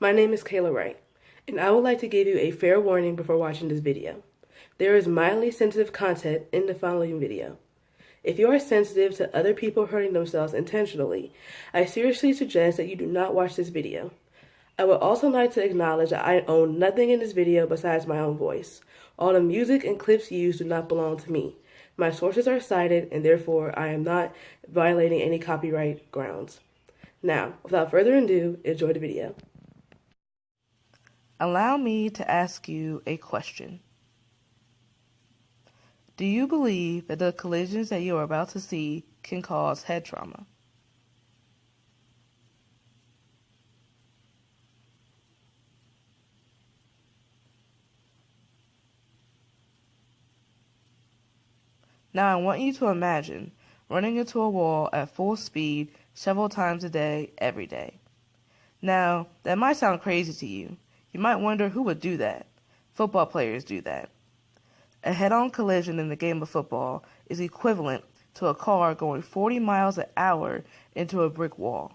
My name is Kayla Wright, and I would like to give you a fair warning before watching this video. There is mildly sensitive content in the following video. If you are sensitive to other people hurting themselves intentionally, I seriously suggest that you do not watch this video. I would also like to acknowledge that I own nothing in this video besides my own voice. All the music and clips used do not belong to me. My sources are cited, and therefore I am not violating any copyright grounds. Now, without further ado, enjoy the video. Allow me to ask you a question. Do you believe that the collisions that you are about to see can cause head trauma? Now I want you to imagine running into a wall at full speed several times a day, every day. Now, that might sound crazy to you. You might wonder who would do that. Football players do that. A head-on collision in the game of football is equivalent to a car going 40 miles an hour into a brick wall.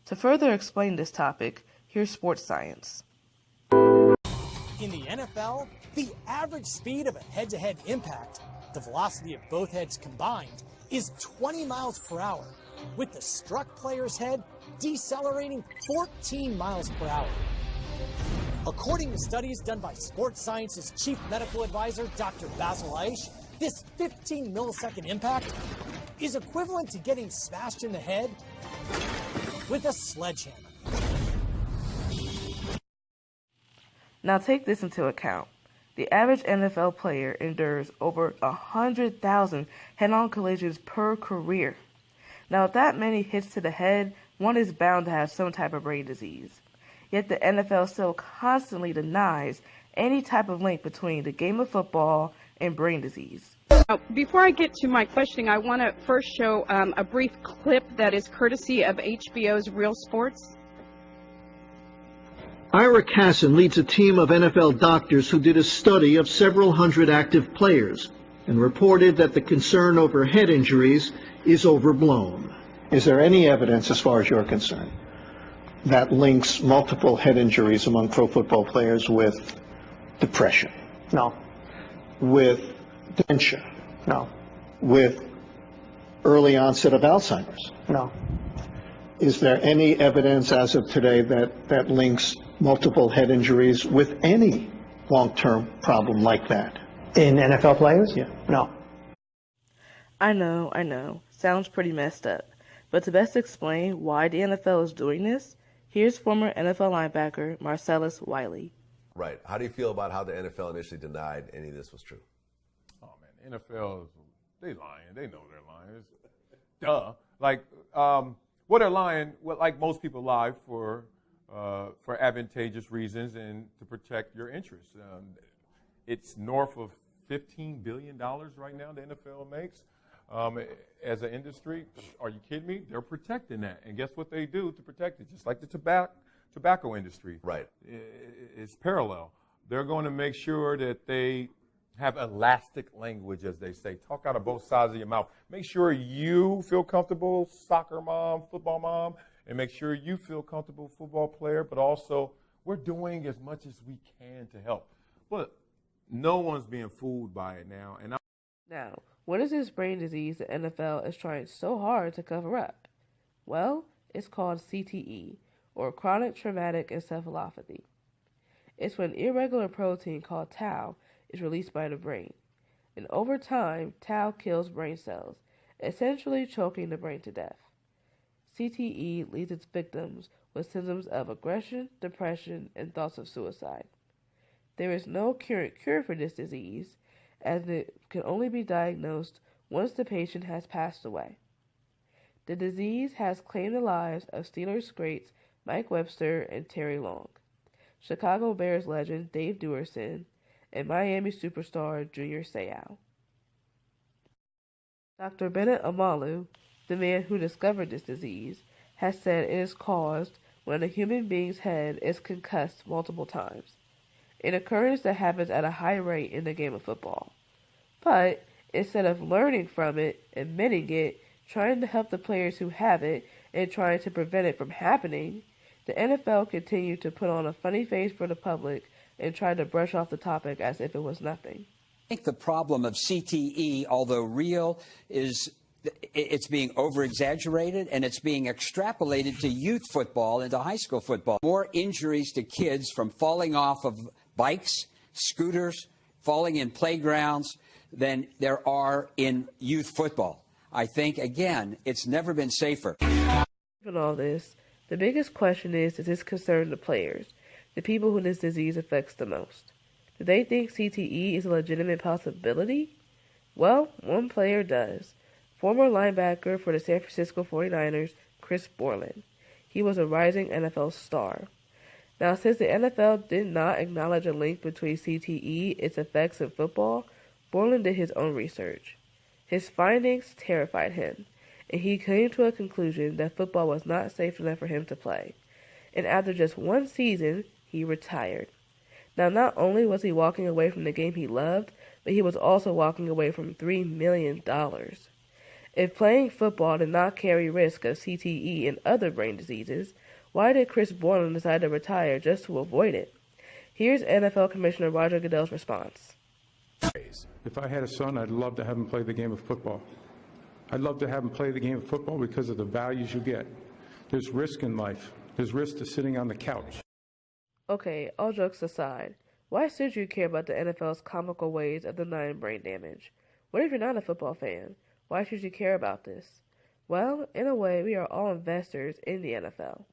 To further explain this topic, here's sports science. In the NFL, the average speed of a head-to-head impact, the velocity of both heads combined, is 20 miles per hour, with the struck player's head decelerating 14 miles per hour. According to studies done by Sports Science's chief medical advisor, Dr. Basil Aish, this 15 millisecond impact is equivalent to getting smashed in the head with a sledgehammer. Now take this into account. The average NFL player endures over 100,000 head-on collisions per career. Now with that many hits to the head, one is bound to have some type of brain disease. Yet the NFL still constantly denies any type of link between the game of football and brain disease. Before I get to my questioning, I want to first show a brief clip that is courtesy of HBO's Real Sports. Ira Kassan leads a team of NFL doctors who did a study of several hundred active players and reported that the concern over head injuries is overblown. Is there any evidence, as far as you're concerned, that links multiple head injuries among pro football players with depression? No. With dementia? No. With early onset of Alzheimer's? No. Is there any evidence as of today that links multiple head injuries with any long-term problem like that? In NFL players? Yeah. No. I know. Sounds pretty messed up. But to best explain why the NFL is doing this, here's former NFL linebacker Marcellus Wiley. Right. How do you feel about how the NFL initially denied any of this was true? Oh, man, the NFL, they lying. They know they're lying. Duh. Like, what they're lying, well, like most people lie for advantageous reasons and to protect your interests. It's north of $15 billion right now the NFL makes. As an industry, are you kidding me? They're protecting that. And guess what they do to protect it? Just like the tobacco industry. Right. It's parallel. They're going to make sure that they have elastic language, as they say. Talk out of both sides of your mouth. Make sure you feel comfortable, soccer mom, football mom, and make sure you feel comfortable, football player, but also we're doing as much as we can to help. But no one's being fooled by it now. Now, what is this brain disease the NFL is trying so hard to cover up? Well, it's called CTE, or chronic traumatic encephalopathy. It's when irregular protein called tau is released by the brain. And over time, tau kills brain cells, essentially choking the brain to death. CTE leaves its victims with symptoms of aggression, depression, and thoughts of suicide. There is no current cure for this disease, as it can only be diagnosed once the patient has passed away. The disease has claimed the lives of Steelers greats Mike Webster and Terry Long, Chicago Bears legend Dave Duerson, and Miami superstar Junior Seau. Dr. Bennett Omalu, the man who discovered this disease, has said it is caused when a human being's head is concussed multiple times, an occurrence that happens at a high rate in the game of football. But instead of learning from it, admitting it, trying to help the players who have it, and trying to prevent it from happening, The NFL continued to put on a funny face for the public and tried to brush off the topic as if it was nothing. I think the problem of CTE, although real, is it's being over-exaggerated and it's being extrapolated to youth football and to high school football. More injuries to kids from falling off of bikes, scooters, falling in playgrounds than there are in youth football. I think, again, it's never been safer. Given all this, the biggest question is, does this concern the players, the people who this disease affects the most? Do they think CTE is a legitimate possibility? Well, one player does. Former linebacker for the San Francisco 49ers, Chris Borland. He was a rising NFL star. Now, since the NFL did not acknowledge a link between CTE, its effects in football, Borland did his own research. His findings terrified him, and he came to a conclusion that football was not safe enough for him to play. And after just one season, he retired. Now, not only was he walking away from the game he loved, but he was also walking away from $3 million. If playing football did not carry risk of CTE and other brain diseases, why did Chris Borland decide to retire just to avoid it? Here's NFL Commissioner Roger Goodell's response. If I had a son, I'd love to have him play the game of football. I'd love to have him play the game of football because of the values you get. There's risk in life. There's risk to sitting on the couch. Okay, all jokes aside, why should you care about the NFL's comical ways of denying brain damage? What if you're not a football fan? Why should you care about this? Well, in a way, we are all investors in the NFL.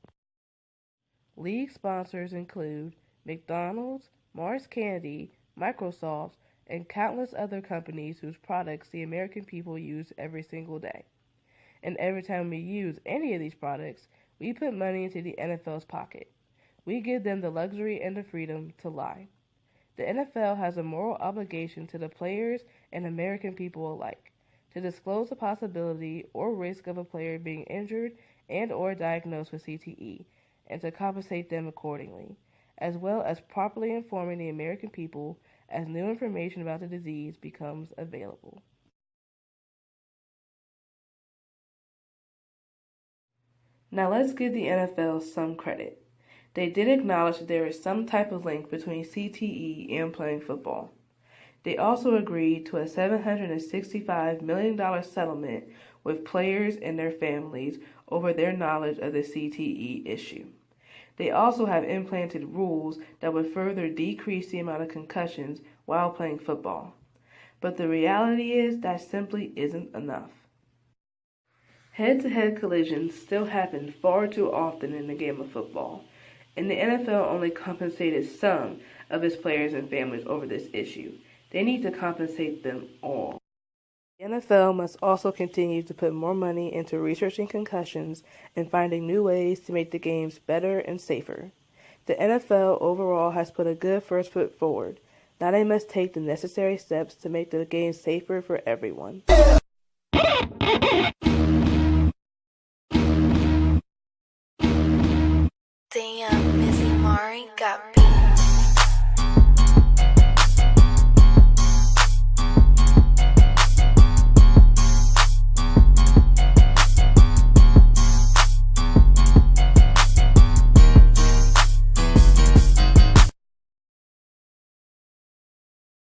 League sponsors include McDonald's, Mars Candy, Microsoft, and countless other companies whose products the American people use every single day. And every time we use any of these products, we put money into the NFL's pocket. We give them the luxury and the freedom to lie. The NFL has a moral obligation to the players and American people alike to disclose the possibility or risk of a player being injured and or diagnosed with CTE, and to compensate them accordingly, as well as properly informing the American people as new information about the disease becomes available. Now let's give the NFL some credit. They did acknowledge that there is some type of link between CTE and playing football. They also agreed to a $765 million settlement with players and their families over their knowledge of the CTE issue. They also have implanted rules that would further decrease the amount of concussions while playing football. But the reality is that simply isn't enough. Head-to-head collisions still happen far too often in the game of football, and the NFL only compensated some of its players and families over this issue. They need to compensate them all. The NFL must also continue to put more money into researching concussions and finding new ways to make the games better and safer. The NFL overall has put a good first foot forward. Now they must take the necessary steps to make the game safer for everyone. Damn, Missy Mari got